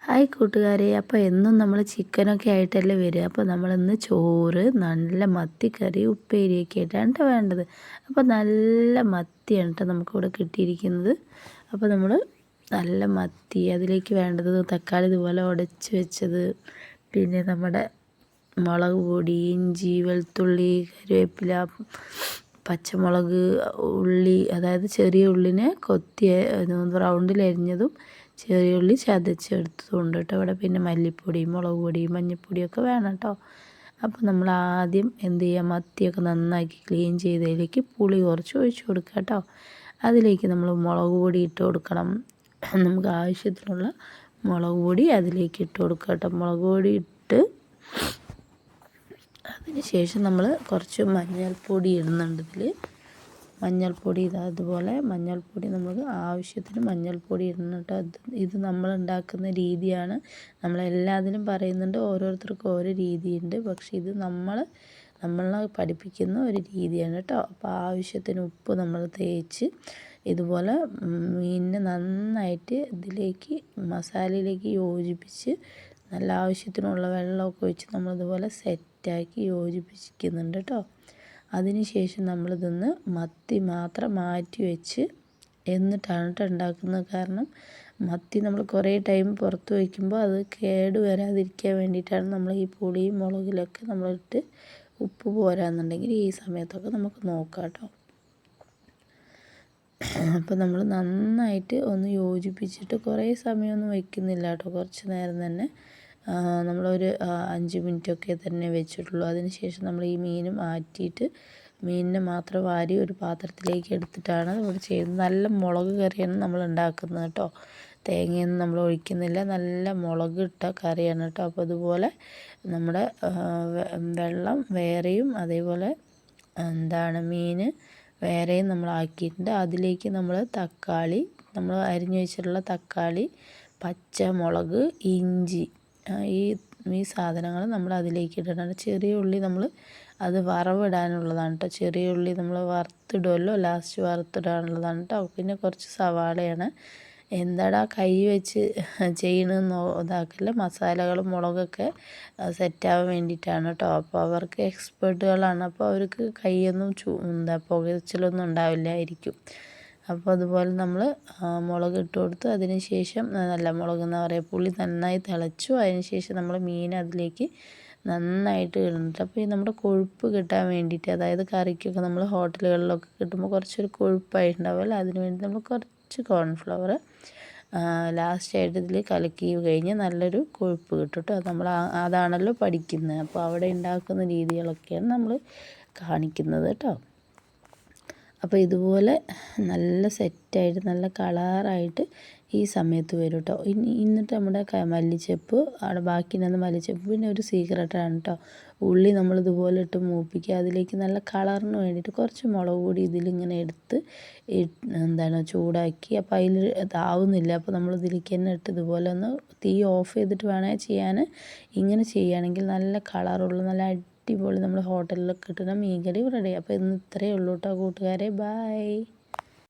Hi കൂട്ടുകാരെ, അപ്പോൾ എന്നും നമ്മൾ ചിക്കനൊക്കെ ആയിട്ടല്ലേ വരിക. അപ്പോൾ നമ്മളിന്ന് ചോറ്, നല്ല മത്തിക്കറി, ഉപ്പേരിയൊക്കെ ആയിട്ടാണ് കേട്ടോ വേണ്ടത്. അപ്പോൾ നല്ല മത്തിയാണ് കേട്ടോ നമുക്കിവിടെ കിട്ടിയിരിക്കുന്നത്. അപ്പോൾ നമ്മൾ നല്ല മത്തി, അതിലേക്ക് വേണ്ടത് തക്കാളി ഇതുപോലെ ഉടച്ച് വെച്ചത്, പിന്നെ നമ്മുടെ മുളക് പൊടി, ഇഞ്ചി, വെളുത്തുള്ളി, കറിവേപ്പില, പച്ചമുളക്, ഉള്ളി, അതായത് ചെറിയ ഉള്ളിനെ കൊത്തി റൗണ്ടിൽ അരിഞ്ഞതും, ചെറിയ ഉള്ളി ചതച്ചെടുത്തതുകൊണ്ട് കേട്ടോ ഇവിടെ. പിന്നെ മല്ലിപ്പൊടി, മുളക് പൊടി, മഞ്ഞൾപ്പൊടിയൊക്കെ വേണം കേട്ടോ. അപ്പോൾ നമ്മൾ ആദ്യം എന്ത് ചെയ്യുക, മത്തിയൊക്കെ നന്നാക്കി ക്ലീൻ ചെയ്തതിലേക്ക് പുളി കുറച്ച് ഒഴിച്ച് കൊടുക്കുക കേട്ടോ. അതിലേക്ക് നമ്മൾ മുളക് പൊടി ഇട്ട് കൊടുക്കണം. നമുക്ക് ആവശ്യത്തിനുള്ള മുളക് പൊടി അതിലേക്ക് ഇട്ട് കൊടുക്കുക കേട്ടോ. മുളക് പൊടി ഇട്ട് അതിന് ശേഷം നമ്മൾ കുറച്ച് മഞ്ഞൾപ്പൊടി ഇടുന്നുണ്ട് ഇതിൽ. മഞ്ഞൾപ്പൊടി അതുപോലെ മഞ്ഞൾപ്പൊടി നമുക്ക് ആവശ്യത്തിന് മഞ്ഞൾപ്പൊടി ഇടുന്നുണ്ട്. ഇത് നമ്മൾ ഉണ്ടാക്കുന്ന രീതിയാണ്. നമ്മളെല്ലാത്തിനും പറയുന്നുണ്ട്, ഓരോരുത്തർക്കും ഓരോ രീതിയുണ്ട്. പക്ഷേ ഇത് നമ്മളെ പഠിപ്പിക്കുന്ന ഒരു രീതിയാണ് കേട്ടോ. അപ്പോൾ ആവശ്യത്തിന് ഉപ്പ് നമ്മൾ തേച്ച് ഇതുപോലെ മീനിനെ നന്നായിട്ട് ഇതിലേക്ക് മസാലയിലേക്ക് യോജിപ്പിച്ച് നല്ല ആവശ്യത്തിനുള്ള വെള്ളമൊക്കെ ഒഴിച്ച് നമ്മളിതുപോലെ സെറ്റാക്കി യോജിപ്പിക്കുന്നുണ്ട് കേട്ടോ. അതിന് ശേഷം നമ്മളിതൊന്ന് മത്തി മാത്രം മാറ്റി വെച്ച് എന്നിട്ടാണ് കേട്ടോ ഉണ്ടാക്കുന്നത്. കാരണം മത്തി നമ്മൾ കുറേ ടൈം പുറത്ത് വയ്ക്കുമ്പോൾ അത് കേട് വരാതിരിക്കാൻ വേണ്ടിയിട്ടാണ് നമ്മൾ ഈ പുളിയും മുളകിലൊക്കെ നമ്മളിട്ട് ഉപ്പ് പോരാന്നുണ്ടെങ്കിൽ ഈ സമയത്തൊക്കെ നമുക്ക് നോക്കാം കേട്ടോ. അപ്പോൾ നമ്മൾ നന്നായിട്ട് ഒന്ന് യോജിപ്പിച്ചിട്ട് കുറേ സമയമൊന്നും വയ്ക്കുന്നില്ല കേട്ടോ. കുറച്ച് നേരം തന്നെ നമ്മളൊരു 5 മിനിറ്റൊക്കെ തന്നെ വെച്ചിട്ടുള്ളൂ. അതിന് ശേഷം നമ്മൾ ഈ മീൻ മാറ്റിയിട്ട് മീനിനെ മാത്രം വാരി ഒരു പാത്രത്തിലേക്ക് എടുത്തിട്ടാണ് നമ്മൾ ചെയ്യുന്നത്. നല്ല മുളക് കറിയാണ് നമ്മൾ ഉണ്ടാക്കുന്നത് കേട്ടോ. തേങ്ങയൊന്നും നമ്മൾ ഒഴിക്കുന്നില്ല, നല്ല മുളക് ഇട്ട കറിയാണ് കേട്ടോ. അപ്പോൾ അതുപോലെ നമ്മുടെ വെള്ളം വേറെയും അതേപോലെ മീൻ വേറെയും നമ്മൾ ആക്കിയിട്ടുണ്ട്. അതിലേക്ക് നമ്മൾ തക്കാളി, നമ്മൾ അരിഞ്ഞു വെച്ചിട്ടുള്ള തക്കാളി, പച്ചമുളക്, ഇഞ്ചി, ഈ സാധനങ്ങൾ നമ്മൾ അതിലേക്ക് ഇടണം. ചെറിയ ഉള്ളി നമ്മൾ അത് വറവിടാനുള്ളതാണ് കേട്ടോ. ചെറിയ ഉള്ളി നമ്മൾ വറുത്തിടുമല്ലോ, ലാസ്റ്റ് വറുത്തിടാനുള്ളതാണ് കേട്ടോ. പിന്നെ കുറച്ച് സവാളയാണ്. എന്താടാ കൈ വെച്ച് ചെയ്യണമെന്ന് ഇതാക്കില്ല, മസാലകളും മുളകൊക്കെ സെറ്റാവാൻ വേണ്ടിയിട്ടാണ് കേട്ടോ. അപ്പോൾ അവർക്ക് എക്സ്പേർട്ടുകളാണ്, അപ്പോൾ അവർക്ക് കൈയൊന്നും പുകച്ചിലൊന്നും ഉണ്ടാവില്ലായിരിക്കും. അപ്പോൾ അതുപോലെ നമ്മൾ മുളക് ഇട്ട് കൊടുത്തു. അതിന് ശേഷം നല്ല മുളക് എന്ന് പറയുക, പുളി നന്നായി തിളച്ചു. അതിന് ശേഷം നമ്മൾ മീൻ അതിലേക്ക് നന്നായിട്ട് ഇടുന്നുണ്ട്. അപ്പോൾ ഈ നമ്മുടെ കൊഴുപ്പ് കിട്ടാൻ വേണ്ടിയിട്ട്, അതായത് കറിക്കൊക്കെ നമ്മൾ ഹോട്ടലുകളിലൊക്കെ കിട്ടുമ്പോൾ കുറച്ചൊരു കൊഴുപ്പായിട്ടുണ്ടാവുമല്ലോ, അതിന് വേണ്ടി നമ്മൾ കുറച്ച് കോൺഫ്ലവർ ലാസ്റ്റായിട്ട് ഇതിൽ കലക്കി കഴിഞ്ഞാൽ നല്ലൊരു കൊഴുപ്പ് കിട്ടും കേട്ടോ. നമ്മൾ അതാണല്ലോ പഠിക്കുന്നത്. അപ്പോൾ അവിടെ ഉണ്ടാക്കുന്ന രീതികളൊക്കെയാണ് നമ്മൾ കാണിക്കുന്നത് കേട്ടോ. അപ്പോൾ ഇതുപോലെ നല്ല സെറ്റായിട്ട് നല്ല കളറായിട്ട് ഈ സമയത്ത് വരും കേട്ടോ. എന്നിട്ട് നമ്മുടെ മല്ലിച്ചപ്പ് അവിടെ ബാക്കി നിന്ന് മല്ലിച്ചപ്പ്, പിന്നെ ഒരു സീക്രട്ടാണ് കേട്ടോ, ഉള്ളി നമ്മളിതുപോലെ ഇട്ട് മൂപ്പിക്കുക. അതിലേക്ക് നല്ല കളറിന് വേണ്ടിയിട്ട് കുറച്ച് മുളക് പൊടി ഇതിലിങ്ങനെ എടുത്ത് ചൂടാക്കി. അപ്പോൾ അതിൽ ഇതാവുന്നില്ല, അപ്പോൾ നമ്മൾ ഇതിലേക്ക് തന്നെ ഇട്ട് ഇതുപോലെ ഒന്ന് തീ ഓഫ് ചെയ്തിട്ട് വേണമെങ്കിൽ ചെയ്യാൻ. ഇങ്ങനെ ചെയ്യുകയാണെങ്കിൽ നല്ല കളറുള്ള നല്ല അടിപൊളി നമ്മൾ ഹോട്ടലിലൊക്കെ കിട്ടുന്ന മീൻ കറി റെഡി. അപ്പോൾ ഇന്ന് ഇത്രയേ ഉള്ളൂ കേട്ടോ കൂട്ടുകാരെ. ബൈ.